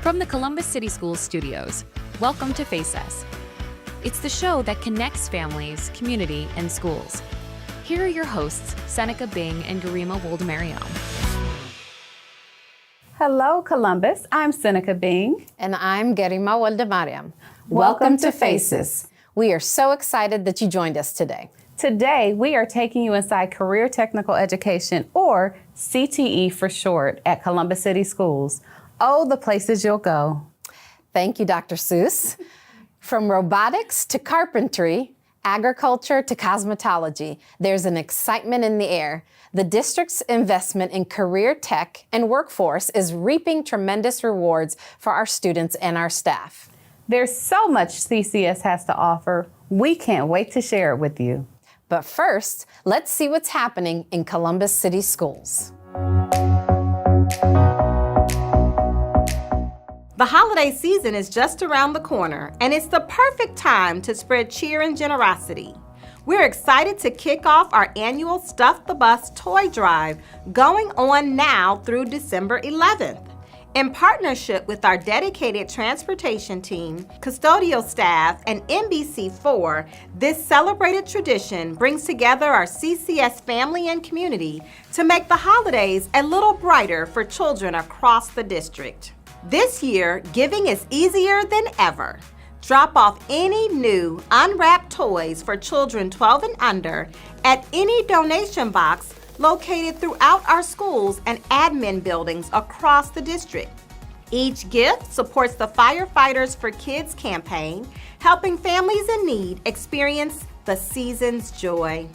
From the Columbus City Schools studios, welcome to Face Us. It's the show that connects families, community, and schools. Here are your hosts, Seneca Bing and Garima Woldemariam. Hello, Columbus. I'm Seneca Bing. And I'm Garima Woldemariam. Welcome to Faces. We are so excited that you joined us today. Today, we are taking you inside Career Technical Education, or CTE for short, at Columbus City Schools. Oh, the places you'll go. Thank you, Dr. Seuss. From robotics to carpentry, agriculture to cosmetology, there's an excitement in the air. The district's investment in career tech and workforce is reaping tremendous rewards for our students and our staff. There's so much CCS has to offer. We can't wait to share it with you. But first, let's see what's happening in Columbus City Schools. The holiday season is just around the corner, and it's the perfect time to spread cheer and generosity. We're excited to kick off our annual Stuff the Bus toy drive going on now through December 11th. In partnership with our dedicated transportation team, custodial staff, and NBC4, this celebrated tradition brings together our CCS family and community to make the holidays a little brighter for children across the district. This year, giving is easier than ever. Drop off any new unwrapped toys for children 12 and under at any donation box located throughout our schools and admin buildings across the district. Each gift supports the Firefighters for Kids campaign, helping families in need experience the season's joy.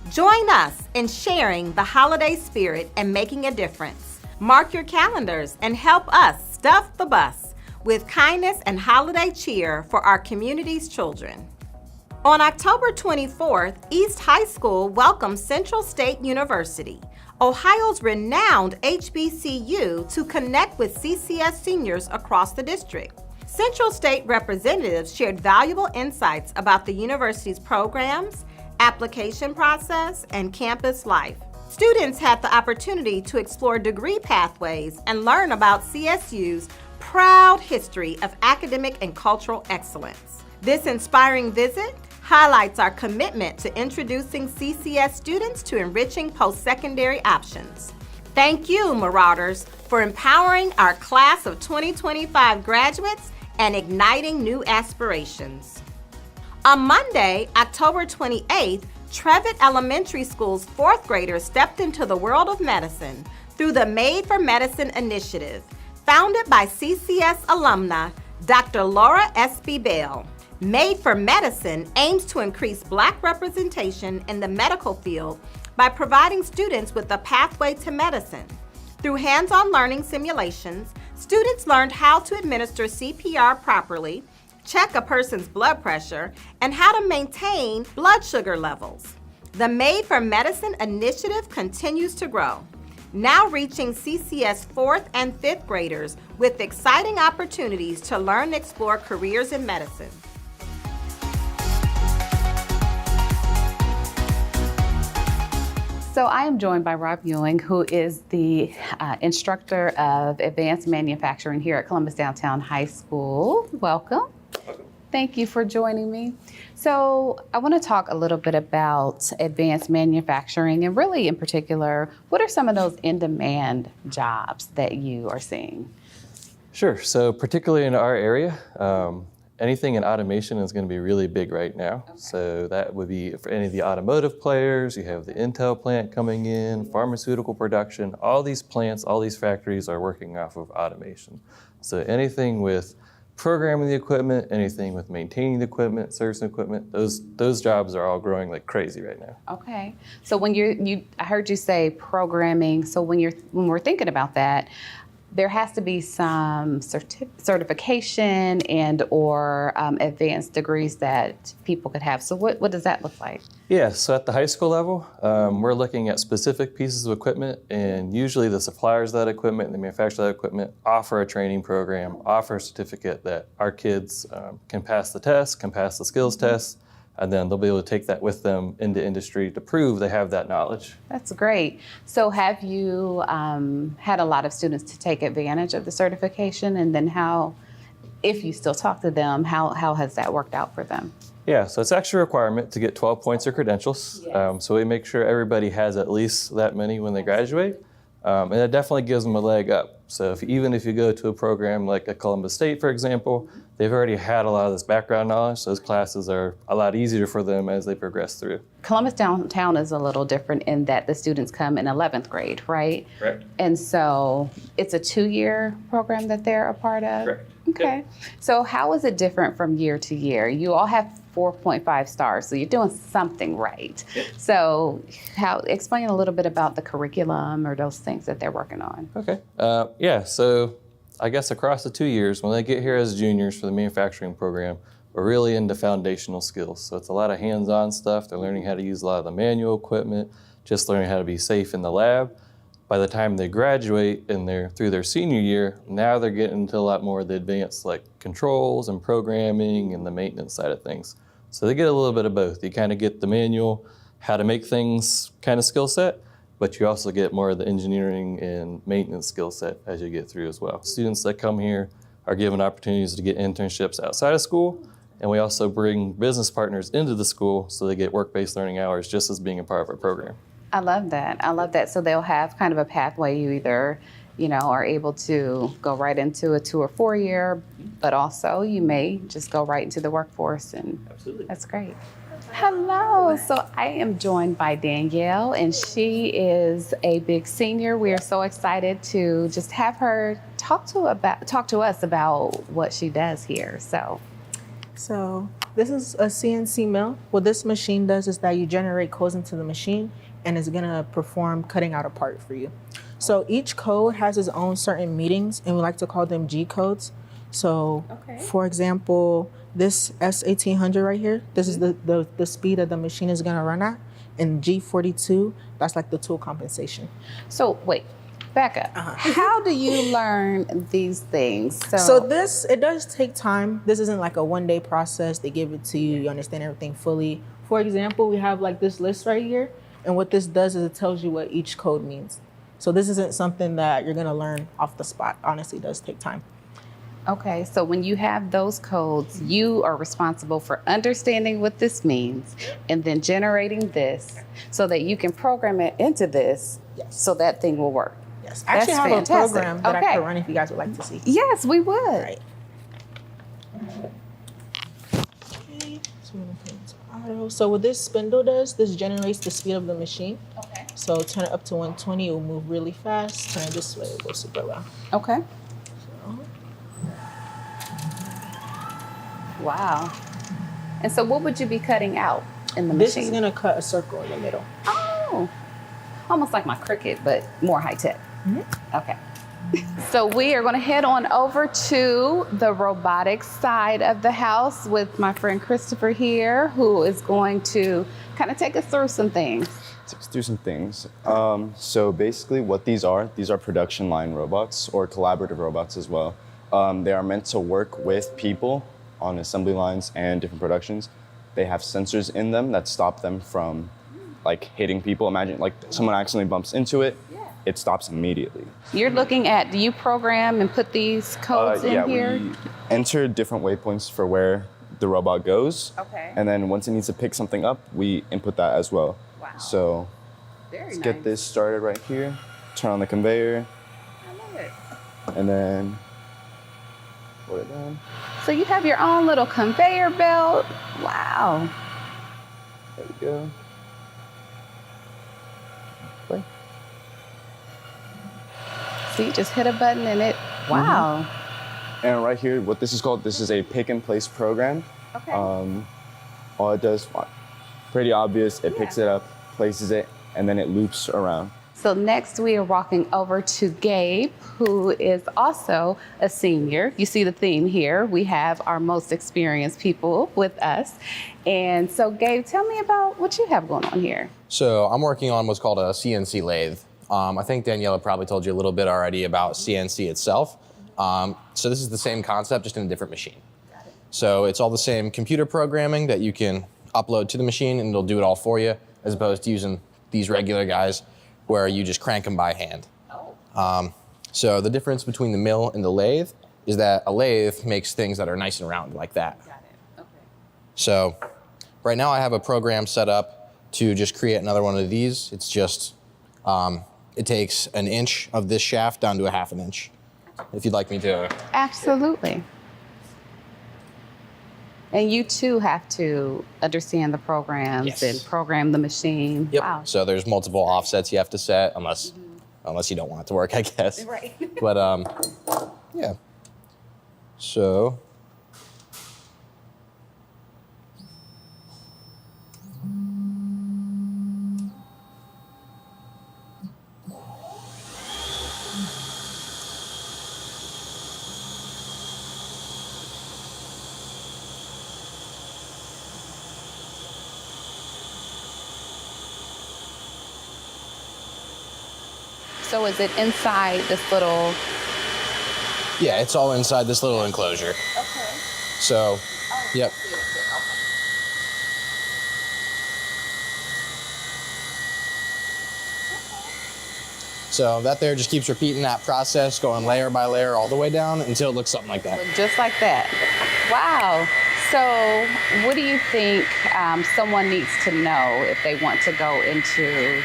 Join us in sharing the holiday spirit and making a difference. Mark your calendars and help us stuff the bus with kindness and holiday cheer for our community's children. On October 24th, East High School welcomes Central State University, Ohio's renowned HBCU, to connect with CCS seniors across the district. Central State representatives shared valuable insights about the university's programs, application process, and campus life. Students had the opportunity to explore degree pathways and learn about CSU's proud history of academic and cultural excellence. This inspiring visit highlights our commitment to introducing CCS students to enriching post-secondary options. Thank you, Marauders, for empowering our class of 2025 graduates and igniting new aspirations. On Monday, October 28th, Trevitt Elementary School's fourth graders stepped into the world of medicine through the Made for Medicine initiative, founded by CCS alumna Dr. Laura S.B. Bell. Made for Medicine aims to increase Black representation in the medical field by providing students with a pathway to medicine. Through hands-on learning simulations, students learned how to administer CPR properly, check a person's blood pressure, and how to maintain blood sugar levels. The Made for Medicine initiative continues to grow, now reaching CCS 4th and 5th graders with exciting opportunities to learn and explore careers in medicine. So I am joined by Rob Ewing, who is the instructor of advanced manufacturing here at Columbus Downtown High School. Welcome. Thank you for joining me. So I want to talk a little bit about advanced manufacturing, and really in particular, what are some of those in-demand jobs that you are seeing? Sure. So particularly in our area, anything in automation is going to be really big right now. Okay. So that would be for any of the automotive players. You have the Intel plant coming in, pharmaceutical production. All these plants, all these factories are working off of automation. So anything with programming the equipment, anything with maintaining the equipment, servicing equipment, those jobs are all growing like crazy right now. Okay. So when I heard you say programming. So when we're thinking about that, there has to be some certification and or advanced degrees that people could have. So what does that look like? Yeah, so at the high school level, we're looking at specific pieces of equipment, and usually the suppliers of that equipment and the manufacturer of that equipment offer a training program, offer a certificate that our kids can pass the test, can pass the skills test, and then they'll be able to take that with them into industry to prove they have that knowledge. That's great. So have you had a lot of students to take advantage of the certification? And then how, if you still talk to them, how has that worked out for them? Yeah, so it's actually a requirement to get 12 points or credentials. Yes. So we make sure everybody has at least that many when they graduate. And it definitely gives them a leg up. So even if you go to a program like at Columbus State, for example, they've already had a lot of this background knowledge. So those classes are a lot easier for them as they progress through. Columbus Downtown is a little different in that the students come in 11th grade, right? Correct. And so it's a 2-year program that they're a part of? Correct. Okay. So how is it different from year to year? You all have 4.5 stars, so you're doing something right. So explain a little bit about the curriculum or those things that they're working on. Okay. Yeah, so I guess across the 2 years, when they get here as juniors for the manufacturing program, we're really into foundational skills. So it's a lot of hands-on stuff. They're learning how to use a lot of the manual equipment, just learning how to be safe in the lab. By the time they graduate and they're through their senior year, now they're getting into a lot more of the advanced like controls and programming and the maintenance side of things. So they get a little bit of both. You kind of get the manual, how to make things kind of skill set, but you also get more of the engineering and maintenance skill set as you get through as well. Students that come here are given opportunities to get internships outside of school, and we also bring business partners into the school so they get work-based learning hours just as being a part of our program. I love that. I love that. So they'll have kind of a pathway. You either, are able to go right into a 2 or 4 year, but also you may just go right into the workforce. And Absolutely. That's great. Hello. So I am joined by Danielle, and she is a big senior. We are so excited to just have her talk to us about what she does here. So this is a CNC mill. What this machine does is that you generate codes into the machine, and it's gonna perform cutting out a part for you. So each code has its own certain meanings, and we like to call them G codes. So for example, this S1800 right here, this is the speed that the machine is gonna run at. And G42, that's like the tool compensation. So wait, back up. How do you learn these things? So this, it does take time. This isn't like a one-day process. They give it to you, you understand everything fully. For example, we have like this list right here. And what this does is it tells you what each code means. So this isn't something that you're gonna learn off the spot. Honestly, it does take time. Okay, so when you have those codes, you are responsible for understanding what this means and then generating this so that you can program it into this so that thing will work. Yes, I actually have fantastic. a program that I could run if you guys would like to see. Yes, we would. All right. Okay, so we're gonna put it into auto. So what this spindle does, this generates the speed of the machine. Okay. So turn it up to 120, it will move really fast. Turn it this way, it will go super well. Okay. So, Wow. And so what would you be cutting out in the this machine? is gonna cut a circle in the middle. Oh, almost like my Cricut, but more high tech. Okay. So we are going to head on over to the robotics side of the house with my friend Christopher here, who is going to kind of take us through some things. Let's do some things. So basically what these are production line robots or collaborative robots as well. They are meant to work with people on assembly lines and different productions. They have sensors in them that stop them from like hitting people. Imagine like someone accidentally bumps into it, it stops immediately. You're looking at, do you program and put these codes in here? We enter different waypoints for where the robot goes. Okay. And then once it needs to pick something up, we input that as well. Wow. So let's get this started right here. Turn on the conveyor. I love it. And then put it down. So you have your own little conveyor belt. Wow. There we go. Play. So you just hit a button and it, wow. And right here, what this is called, this is a pick and place program. Okay. All it does, pretty obvious, it picks it up, places it, and then it loops around. So next we are walking over to Gabe, who is also a senior. You see the theme here. We have our most experienced people with us. And so Gabe, tell me about what you have going on here. So I'm working on what's called a CNC lathe. I think Daniela probably told you a little bit already about CNC itself. So this is the same concept, just in a different machine. So it's all the same computer programming that you can upload to the machine and it'll do it all for you, as opposed to using these regular guys where you just crank them by hand. So the difference between the mill and the lathe is that a lathe makes things that are nice and round like that. Got it. Okay. So right now I have a program set up to just create another one of these. It's just, it takes 1 inch of this shaft down to a 1/2 inch. If you'd like me to. Absolutely. And you too have to understand the programs Yes. and program the machine. Yep. Wow. So there's multiple offsets you have to set, unless you don't want it to work, I guess. Right. But yeah. So. So is it inside this little? Yeah, it's all inside this little enclosure. Okay. So, yep. So that there just keeps repeating that process, going layer by layer all the way down until it looks something like that. Just like that. Wow. So what do you think someone needs to know if they want to go into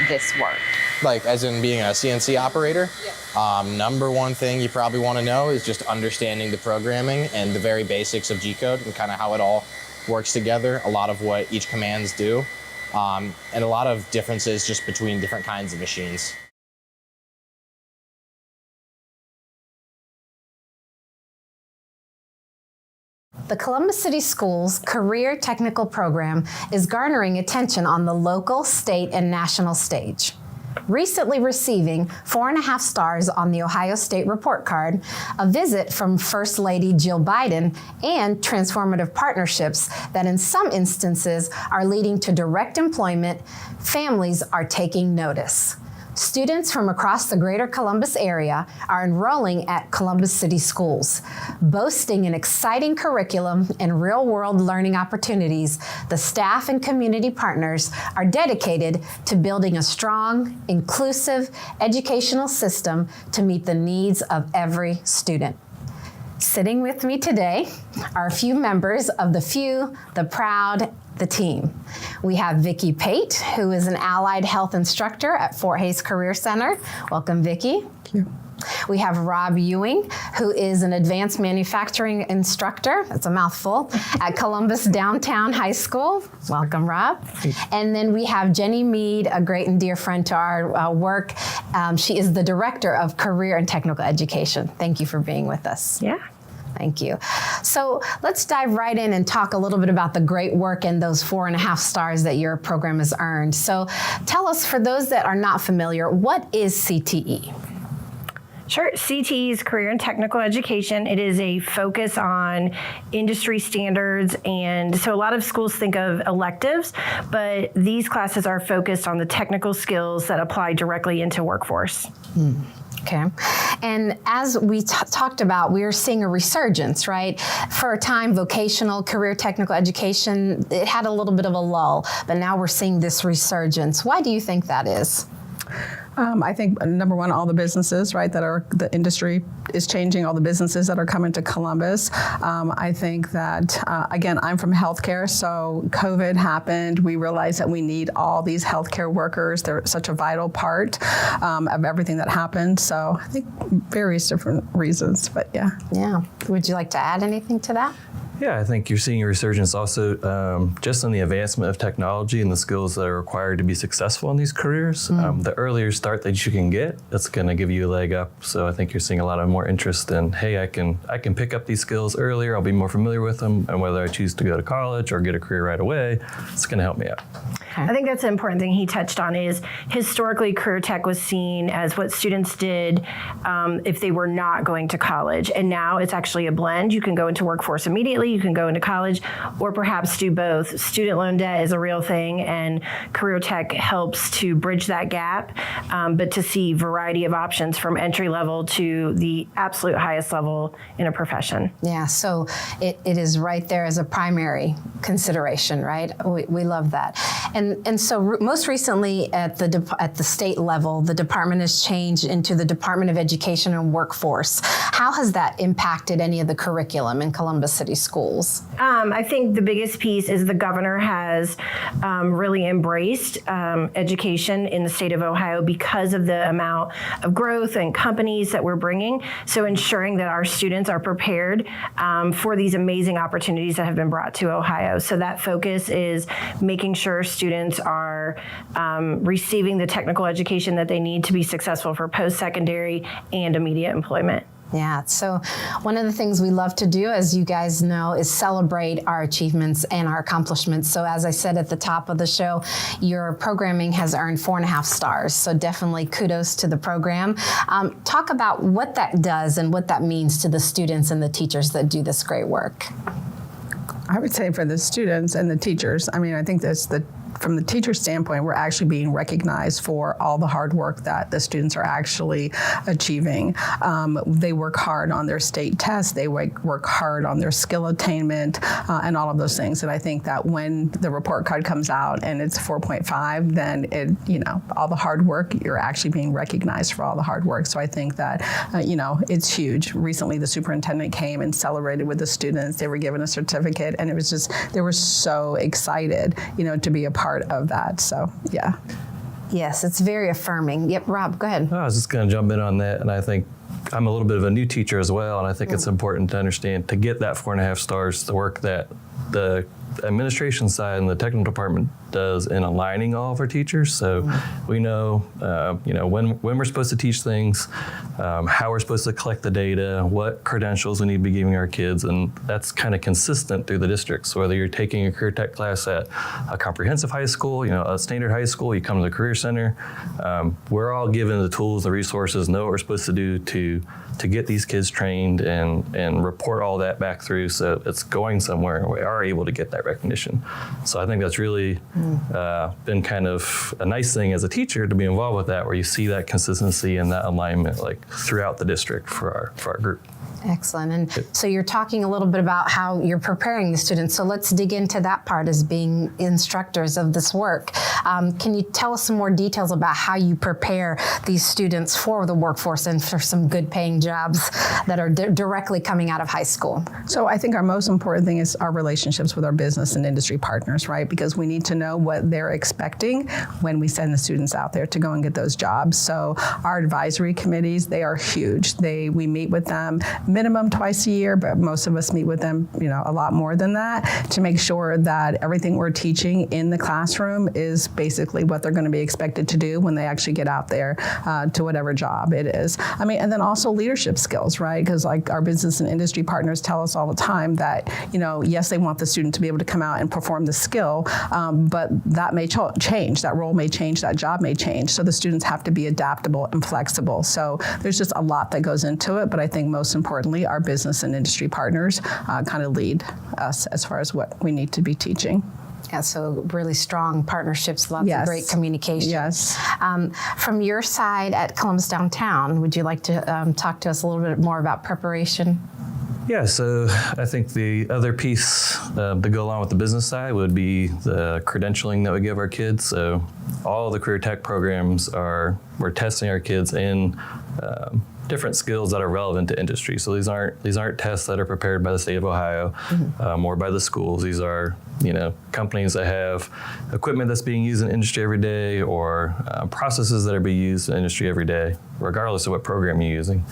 this work? Like, as in being a CNC operator? Number one thing you probably want to know is just understanding the programming and the very basics of G-code and kind of how it all works together, a lot of what each commands do, and a lot of differences just between different kinds of machines. The Columbus City Schools Career Technical Program is garnering attention on the local, state, and national stage. Recently receiving 4.5 stars on the Ohio State Report Card, a visit from First Lady Jill Biden, and transformative partnerships that in some instances are leading to direct employment, families are taking notice. Students from across the greater Columbus area are enrolling at Columbus City Schools. Boasting an exciting curriculum and real-world learning opportunities, the staff and community partners are dedicated to building a strong, inclusive educational system to meet the needs of every student. Sitting with me today are a few members of the few, the proud, the team. We have Vicki Pate, who is an allied health instructor at Fort Hays Career Center. Welcome, Vicki. Thank you. We have Rob Ewing, who is an advanced manufacturing instructor, that's a mouthful, at Columbus Downtown High School. Welcome, Rob. And then we have Jenny Mead, a great and dear friend to our work. She is the Director of Career and Technical Education. Thank you for being with us. Yeah. Thank you. So let's dive right in and talk a little bit about the great work and those 4.5 stars that your program has earned. So tell us, for those that are not familiar, what is CTE? Sure. CTE is Career and Technical Education. It is a focus on industry standards. And so a lot of schools think of electives, but these classes are focused on the technical skills that apply directly into workforce. Okay. And as we talked about, we are seeing a resurgence, right? For a time, vocational, career technical education, it had a little bit of a lull, but now we're seeing this resurgence. Why do you think that is? I think number one, all the businesses, right, the industry is changing, all the businesses that are coming to Columbus. I think that, again, I'm from healthcare, so COVID happened. We realized that we need all these healthcare workers. They're such a vital part of everything that happened. So I think various different reasons, but yeah. Yeah. Would you like to add anything to that? Yeah, I think you're seeing a resurgence also just in the advancement of technology and the skills that are required to be successful in these careers. The earlier start that you can get, that's going to give you a leg up. So I think you're seeing a lot of more interest in, hey, I can pick up these skills earlier. I'll be more familiar with them, and whether I choose to go to college or get a career right away, it's going to help me out. I think that's an important thing he touched on is historically career tech was seen as what students did if they were not going to college. And now it's actually a blend. You can go into workforce immediately, you can go into college, or perhaps do both. Student loan debt is a real thing, and career tech helps to bridge that gap, but to see variety of options from entry level to the absolute highest level in a profession. Yeah, so it is right there as a primary consideration, right? We love that. And so most recently at the state level, the department has changed into the Department of Education and Workforce. How has that impacted any of the curriculum in Columbus City schools? I think the biggest piece is the governor has really embraced education in the state of Ohio because of the amount of growth and companies that we're bringing. So ensuring that our students are prepared for these amazing opportunities that have been brought to Ohio. So that focus is making sure students are receiving the technical education that they need to be successful for post-secondary and immediate employment. Yeah, so one of the things we love to do, as you guys know, is celebrate our achievements and our accomplishments. So as I said at the top of the show, your programming has earned 4.5 stars. So definitely kudos to the program. Talk about what that does and what that means to the students and the teachers that do this great work. I would say for the students and the teachers, I mean, I think that's from the teacher standpoint, we're actually being recognized for all the hard work that the students are actually achieving. They work hard on their state tests, they work hard on their skill attainment, and all of those things. And I think that when the report card comes out and it's 4.5, then all the hard work, you're actually being recognized for all the hard work. So I think that, it's huge. Recently, the superintendent came and celebrated with the students. They were given a certificate, and it was just, they were so excited, to be a part of that. So, yeah. Yes, it's very affirming. Yep, Rob, go ahead. I was just going to jump in on that, and I think I'm a little bit of a new teacher as well, and I think it's important to understand to get that 4.5 stars, the work that the administration side and the technical department does in aligning all of our teachers. So we know, when we're supposed to teach things, how we're supposed to collect the data, what credentials we need to be giving our kids, and that's kind of consistent through the districts. So whether you're taking a career tech class at a comprehensive high school, a standard high school, you come to the career center, we're all given the tools, the resources, know what we're supposed to do to get these kids trained and report all that back through so it's going somewhere and we are able to get that recognition. So I think that's really been kind of a nice thing as a teacher to be involved with that, where you see that consistency and that alignment like throughout the district for our group. Excellent. And so you're talking a little bit about how you're preparing the students. So let's dig into that part as being instructors of this work. Can you tell us some more details about how you prepare these students for the workforce and for some good paying jobs that are directly coming out of high school? So I think our most important thing is our relationships with our business and industry partners, right? Because we need to know what they're expecting when we send the students out there to go and get those jobs. So our advisory committees, they are huge. We meet with them minimum twice a year, but most of us meet with them, a lot more than that, to make sure that everything we're teaching in the classroom is basically what they're going to be expected to do when they actually get out there to whatever job it is. I mean, and then also leadership skills, right? Because like our business and industry partners tell us all the time that, yes, they want the student to be able to come out and perform the skill, but that may change, that role may change, that job may change. So the students have to be adaptable and flexible. So there's just a lot that goes into it, but I think most importantly, our business and industry partners kind of lead us as far as what we need to be teaching. Yeah, so really strong partnerships, lots of great communication. Yes. From your side at Columbus Downtown, would you like to talk to us a little bit more about preparation? Yeah, so I think the other piece to go along with the business side would be the credentialing that we give our kids. So all the career tech programs we're testing our kids in different skills that are relevant to industry. So these aren't tests that are prepared by the state of Ohio or by the schools. These are companies that have equipment that's being used in industry every day or processes that are being used in industry every day, regardless of what program you're using.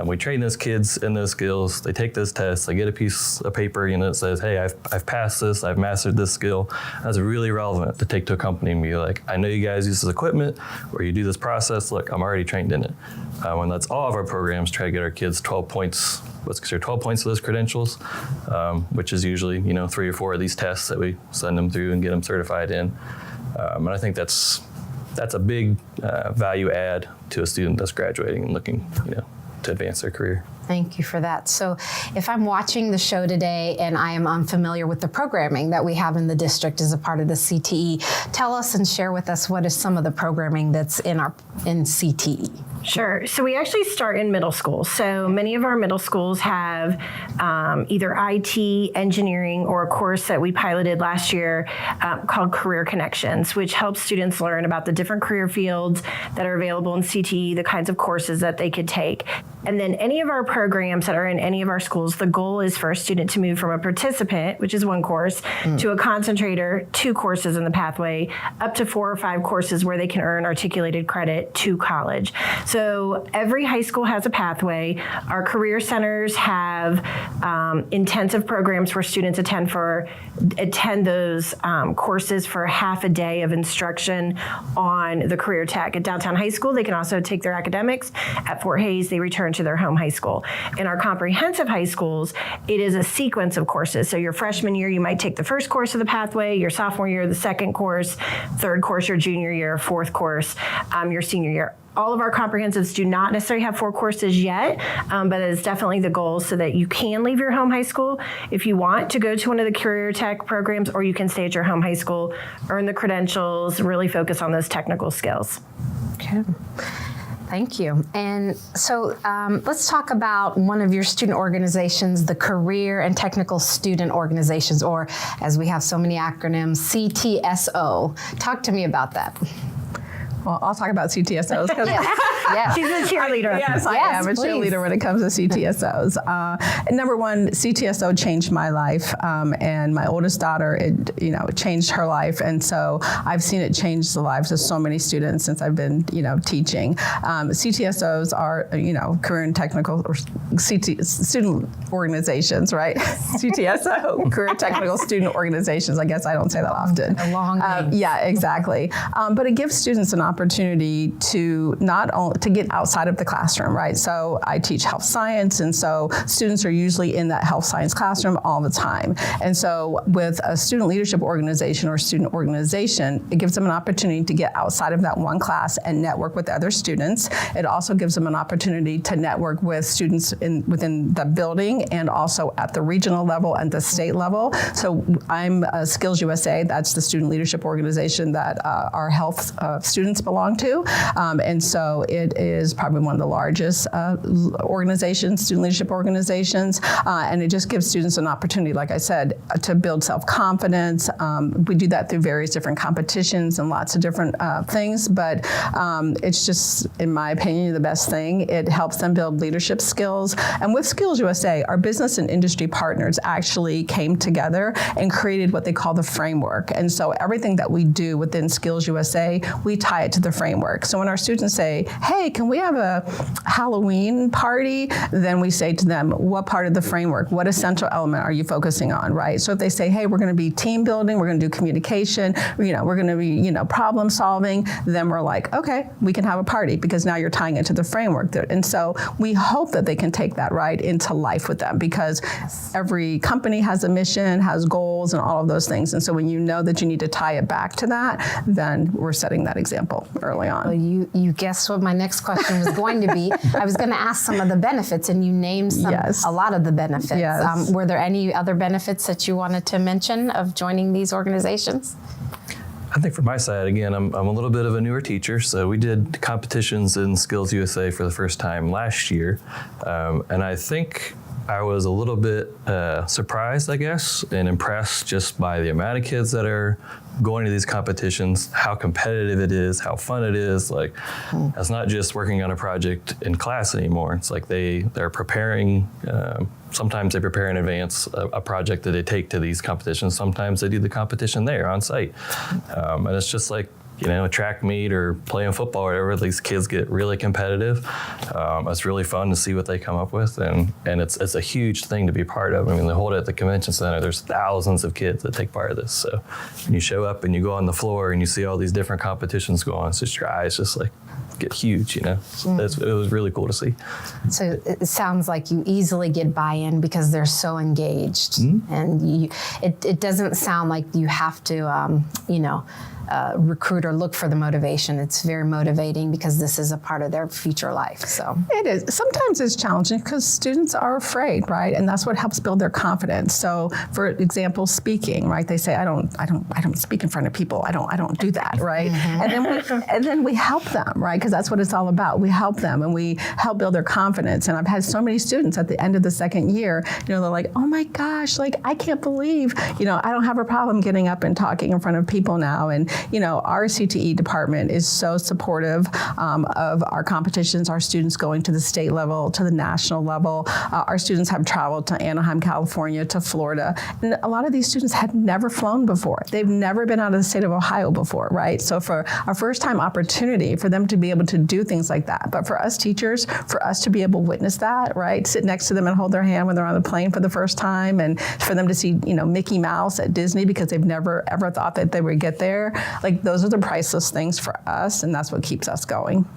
We train those kids in those skills. They take those tests. They get a piece of paper, that says, "Hey, I've passed this. I've mastered this skill." That's really relevant to take to a company and be like, "I know you guys use this equipment, or you do this process. Look, I'm already trained in it." And that's all of our programs. Try to get our kids 12 points. What's considered 12 points of those credentials, which is usually 3 or 4 of these tests that we send them through and get them certified in. And I think that's a big value add to a student that's graduating and looking, to advance their career. Thank you for that. So if I'm watching the show today and I am unfamiliar with the programming that we have in the district as a part of the CTE, tell us and share with us what is some of the programming that's in CTE. Sure. So we actually start in middle school. So many of our middle schools have either IT, engineering, or a course that we piloted last year called Career Connections, which helps students learn about the different career fields that are available in CTE, the kinds of courses that they could take. And then any of our programs that are in any of our schools, the goal is for a student to move from a participant, which is one course, to a concentrator, 2 courses in the pathway, up to 4 or 5 courses where they can earn articulated credit to college. So every high school has a pathway. Our career centers have intensive programs where students attend those courses for half a day of instruction on the career tech. At Downtown High School, they can also take their academics. At Fort Hays, they return to their home high school. In our comprehensive high schools, it is a sequence of courses. So your freshman year, you might take the first course of the pathway, your sophomore year, the second course, third course, your junior year, fourth course, your senior year. All of our comprehensives do not necessarily have 4 courses yet, but it is definitely the goal so that you can leave your home high school if you want to go to one of the career tech programs, or you can stay at your home high school, earn the credentials, really focus on those technical skills. Okay. Thank you. And so let's talk about one of your student organizations, the Career and Technical Student Organizations, or as we have so many acronyms, CTSO. Talk to me about that. Well, I'll talk about CTSOs because Yeah. She's a cheerleader. Yes, I am a cheerleader when it comes to CTSOs. And number one, CTSO changed my life, and my oldest daughter, it changed her life, and so I've seen it change the lives of so many students since I've been, teaching. CTSOs are, career and technical or student organizations, right? CTSO, career technical student organizations. I guess I don't say that often. A long name. Yeah, exactly. But it gives students an opportunity to not only to get outside of the classroom, right? So I teach health science, and so students are usually in that health science classroom all the time. And so with a student leadership organization or student organization, it gives them an opportunity to get outside of that one class and network with other students. It also gives them an opportunity to network with students within the building and also at the regional level and the state level. So I'm Skills USA, that's the student leadership organization that our health students belong to. And so it is probably one of the largest organizations, student leadership organizations. And it just gives students an opportunity, like I said, to build self-confidence. We do that through various different competitions and lots of different things, but it's just, in my opinion, the best thing. It helps them build leadership skills. And with Skills USA, our business and industry partners actually came together and created what they call the framework. And so everything that we do within Skills USA, we tie it to the framework. So when our students say, hey, can we have a Halloween party? Then we say to them, what part of the framework, what essential element are you focusing on, right? So if they say, hey, we're going to be team building, we're going to do communication, we're going to be, problem solving, then we're like, okay, we can have a party because now you're tying it to the framework. And so we hope that they can take that right into life with them, because every company has a mission, has goals, and all of those things. And so when you know that you need to tie it back to that, then we're setting that example early on. Well, you guessed what my next question was going to be. I was going to ask some of the benefits, and you named a lot of the benefits. Yes. Were there any other benefits that you wanted to mention of joining these organizations? I think from my side, again, I'm a little bit of a newer teacher, so we did competitions in Skills USA for the first time last year, and I think I was a little bit surprised, I guess, and impressed just by the amount of kids that are going to these competitions, how competitive it is, how fun it is. Like, it's not just working on a project in class anymore. It's like they're preparing, sometimes they prepare in advance a project that they take to these competitions. Sometimes they do the competition there on site. And it's just like, a track meet or playing football or whatever, these kids get really competitive. It's really fun to see what they come up with, and it's a huge thing to be part of. I mean, they hold it at the convention center. There's thousands of kids that take part of this. So when you show up and you go on the floor and you see all these different competitions go on, it's just your eyes just like get huge, So it was really cool to see. So it sounds like you easily get buy-in because they're so engaged, and it doesn't sound like you have to, recruit or look for the motivation. It's very motivating because this is a part of their future life. So it is. Sometimes it's challenging because students are afraid, right? And that's what helps build their confidence. So, for example, speaking, right? They say, I don't speak in front of people. I don't do that, right? And then we help them, right? Because that's what it's all about. We help them and we help build their confidence. And I've had so many students at the end of the second year, they're like, oh my gosh, like I can't believe, I don't have a problem getting up and talking in front of people now. And, our CTE department is so supportive of our competitions, our students going to the state level, to the national level. Our students have traveled to Anaheim, California, to Florida. And a lot of these students had never flown before. They've never been out of the state of Ohio before, right? So for our first time opportunity for them to be able to do things like that. But for us teachers, for us to be able to witness that, right? Sit next to them and hold their hand when they're on the plane for the first time, and for them to see, Mickey Mouse at Disney because they've never ever thought that they would get there. Like those are the priceless things for us, and that's what keeps us going.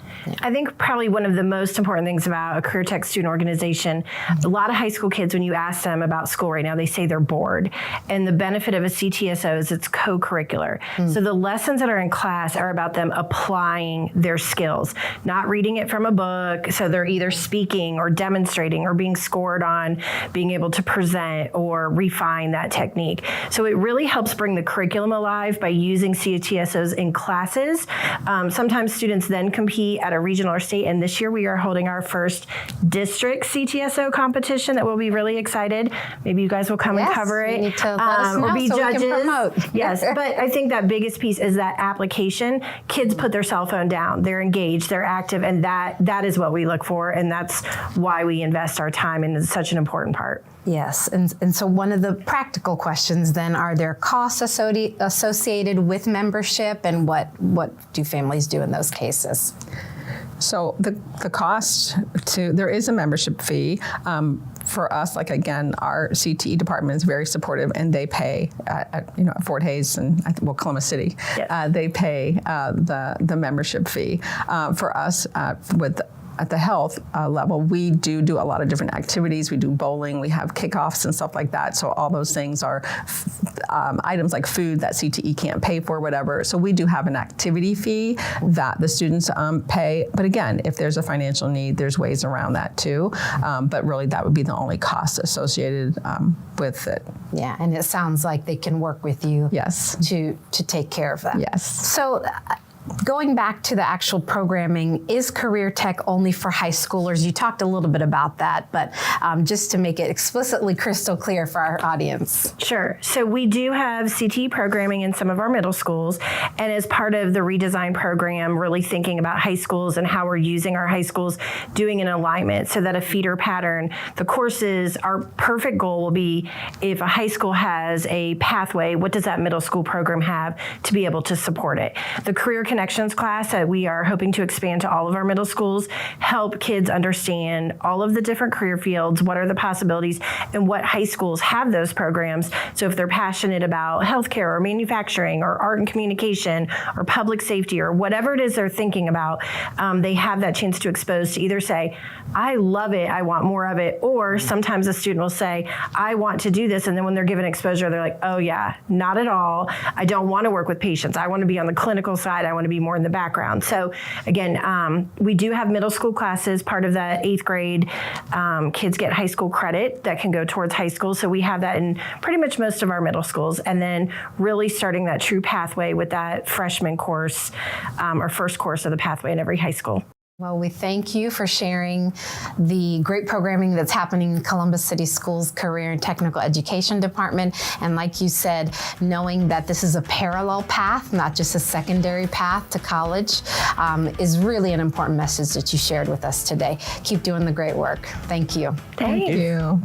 I think probably one of the most important things about a career tech student organization, a lot of high school kids, when you ask them about school right now, they say they're bored. And the benefit of a CTSO is it's co-curricular. So the lessons that are in class are about them applying their skills, not reading it from a book. So they're either speaking or demonstrating or being scored on being able to present or refine that technique. So it really helps bring the curriculum alive by using CTSOs in classes. Sometimes students then compete at a regional or state, and this year we are holding our first district CTSO competition that we'll be really excited. Maybe you guys will come and cover it. You need to let us know or be so judges. we can promote. Yes, but I think that biggest piece is that application. Kids put their cell phone down. They're engaged. They're active, and that is what we look for, and that's why we invest our time, and it's such an important part. Yes, and so one of the practical questions then, are there costs associated with membership, and what do families do in those cases? So the cost there is a membership fee. For us, like again, our CTE department is very supportive, and they pay at Fort Hays and Columbus City. Yes. They pay the membership fee. For us, at the health level, we do a lot of different activities. We do bowling, we have kickoffs and stuff like that. So all those things are items like food that CTE can't pay for, whatever. So we do have an activity fee that the students pay. But again, if there's a financial need, there's ways around that too. But really, that would be the only cost associated with it. Yeah, and it sounds like they can work with you. Yes. To take care of that. Yes. So. Going back to the actual programming, is career tech only for high schoolers? You talked a little bit about that, but just to make it explicitly crystal clear for our audience. Sure. So we do have CTE programming in some of our middle schools, and as part of the redesign program, really thinking about high schools and how we're using our high schools, doing an alignment so that a feeder pattern, the courses, our perfect goal will be if a high school has a pathway, what does that middle school program have to be able to support it? The Career Connections class that we are hoping to expand to all of our middle schools help kids understand all of the different career fields, what are the possibilities, and what high schools have those programs. So if they're passionate about healthcare or manufacturing or art and communication or public safety or whatever it is they're thinking about, they have that chance to expose to either say, I love it, I want more of it, or sometimes a student will say, I want to do this, and then when they're given exposure, they're like, oh yeah, not at all. I don't want to work with patients. I want to be on the clinical side. I want to be more in the background. So again, we do have middle school classes. Part of that 8th grade, kids get high school credit that can go towards high school. So we have that in pretty much most of our middle schools. And then really starting that true pathway with that freshman course or first course of the pathway in every high school. Well, we thank you for sharing the great programming that's happening in Columbus City Schools Career and Technical Education Department. And like you said, knowing that this is a parallel path, not just a secondary path to college, is really an important message that you shared with us today. Keep doing the great work. Thank you. Thank you.